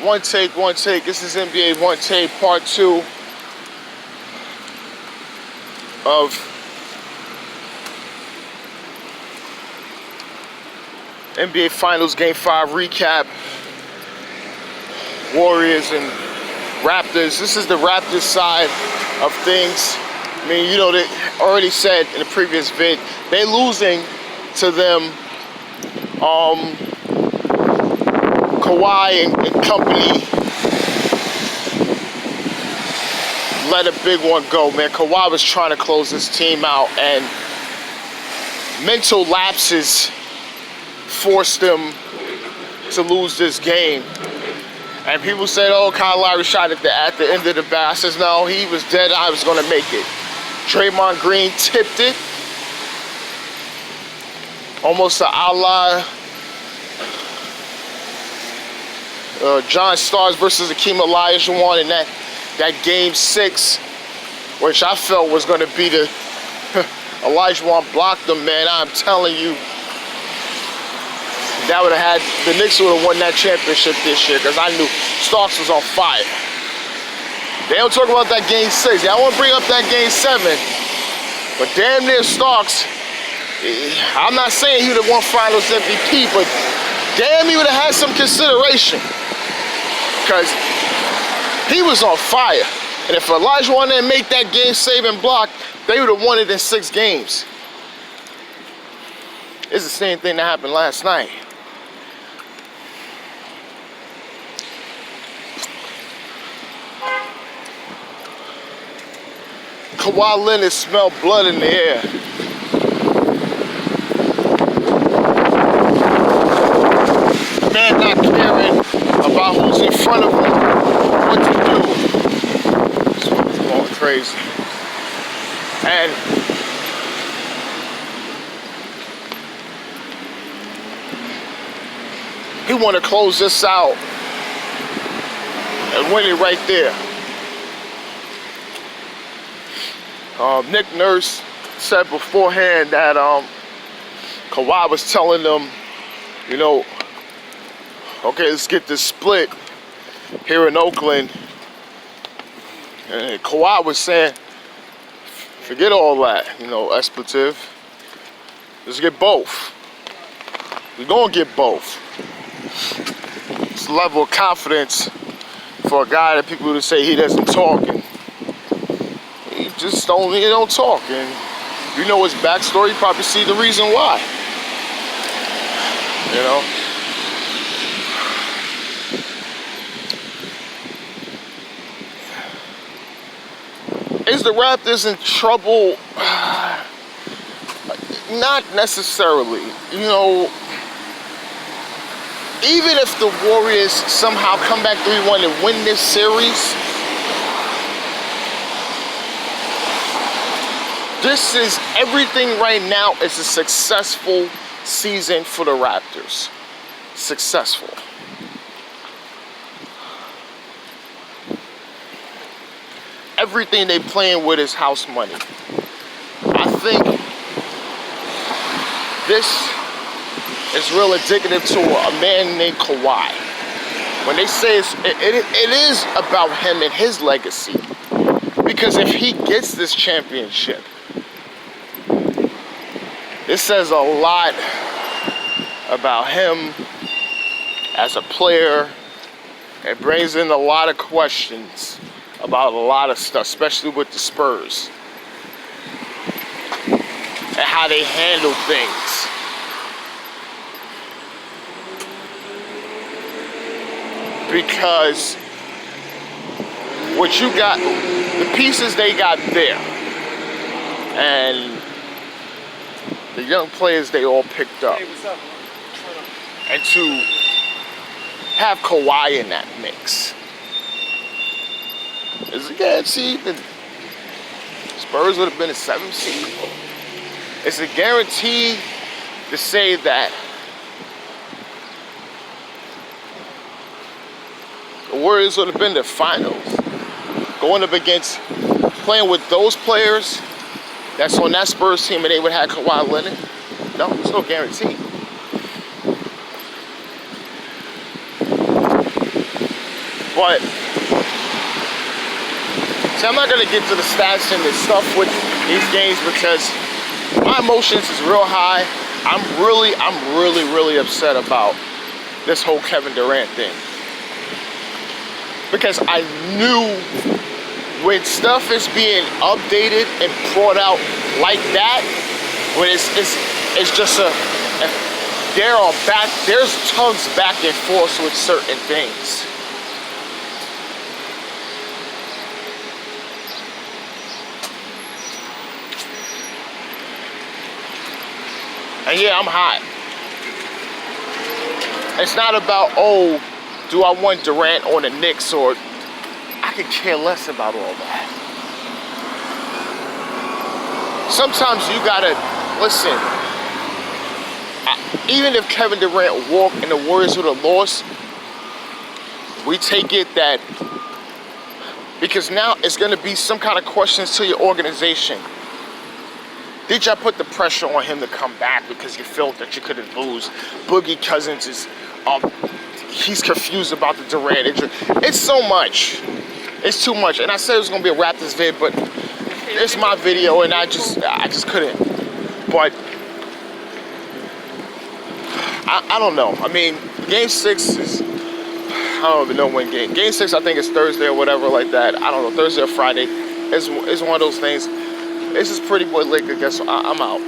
One take. This is NBA One Take Part 2 of NBA Finals Game 5 recap. Warriors and Raptors. This is the Raptors side of things. I mean, you know, they already said in the previous vid, they losing to them, Kawhi and company let a big one go, man. Kawhi was trying to close this team out, and mental lapses forced them to lose this game. And people said, oh, Kyle Lowry shot at the end of the bat. I says, no, he was dead. I was going to make it. Draymond Green tipped it. Almost a la John Starks versus Akeem Olajuwon in that game 6, which I felt was going to be the Olajuwon blocked them, man. I'm telling you, that would have had the Knicks would have won that championship this year, because I knew Starks was on fire. They don't talk about that game 6. Yeah, I want to bring up that game 7, but damn near Starks. I'm not saying he would have won Finals MVP, but damn, he would have had some consideration, because he was on fire. And if Olajuwon didn't make that game-saving block, they would have won it in 6 games. It's the same thing that happened last night. Kawhi Leonard smelled blood in the air. Man not caring about who's in front of him, what to do. This one's going crazy. And he want to close this out and win it right there. Nick Nurse said beforehand that Kawhi was telling them, you know, okay, let's get this split here in Oakland. And Kawhi was saying, forget all that, you know, expletive. Let's get both. We're going to get both. It's a level of confidence for a guy that people would say he doesn't talk. And he just don't talk. And you know his backstory, you probably see the reason why. You know? Is the Raptors in trouble? Not necessarily. You know, even if the Warriors somehow come back 3-1 and win this series, this is everything right now is a successful season for the Raptors. Successful. Everything they playing with is house money. I think this is real indicative to a man named Kawhi. When they say it is about him and his legacy. Because if he gets this championship, it says a lot about him as a player. It brings in a lot of questions about a lot of stuff, especially with the Spurs and how they handle things. Because what you got, the pieces they got there, and the young players they all picked up, and to have Kawhi in that mix, is a guarantee that Spurs would have been a 7th seed. It's a guarantee to say that the Warriors would have been the finals. Going up against, playing with those players that's on that Spurs team, and they would have Kawhi Leonard. No, there's no guarantee. But see, I'm not gonna get to the stats and the stuff with these games because my emotions is real high. I'm really upset about this whole Kevin Durant thing. Because I knew when stuff is being updated and brought out like that, when it's just there's tongues back and forth with certain things. And yeah, I'm hot. It's not about, oh, do I want Durant on the Knicks, or I could care less about all that. Sometimes you gotta, listen, even if Kevin Durant walked and the Warriors would have lost, we take it that, because now it's gonna be some kind of questions to your organization. Did y'all put the pressure on him to come back because you felt that you couldn't lose? Boogie Cousins is, he's confused about the Durant injury. It's so much. It's too much. And I said it was gonna be a Raptors vid, but it's my video and I just couldn't. But I don't know. I mean, Game 6 is, I don't even know when Game 6 I think is Thursday or whatever like that. I don't know, Thursday or Friday. It's one of those things. This is Pretty Boy Lick, I guess. I'm out.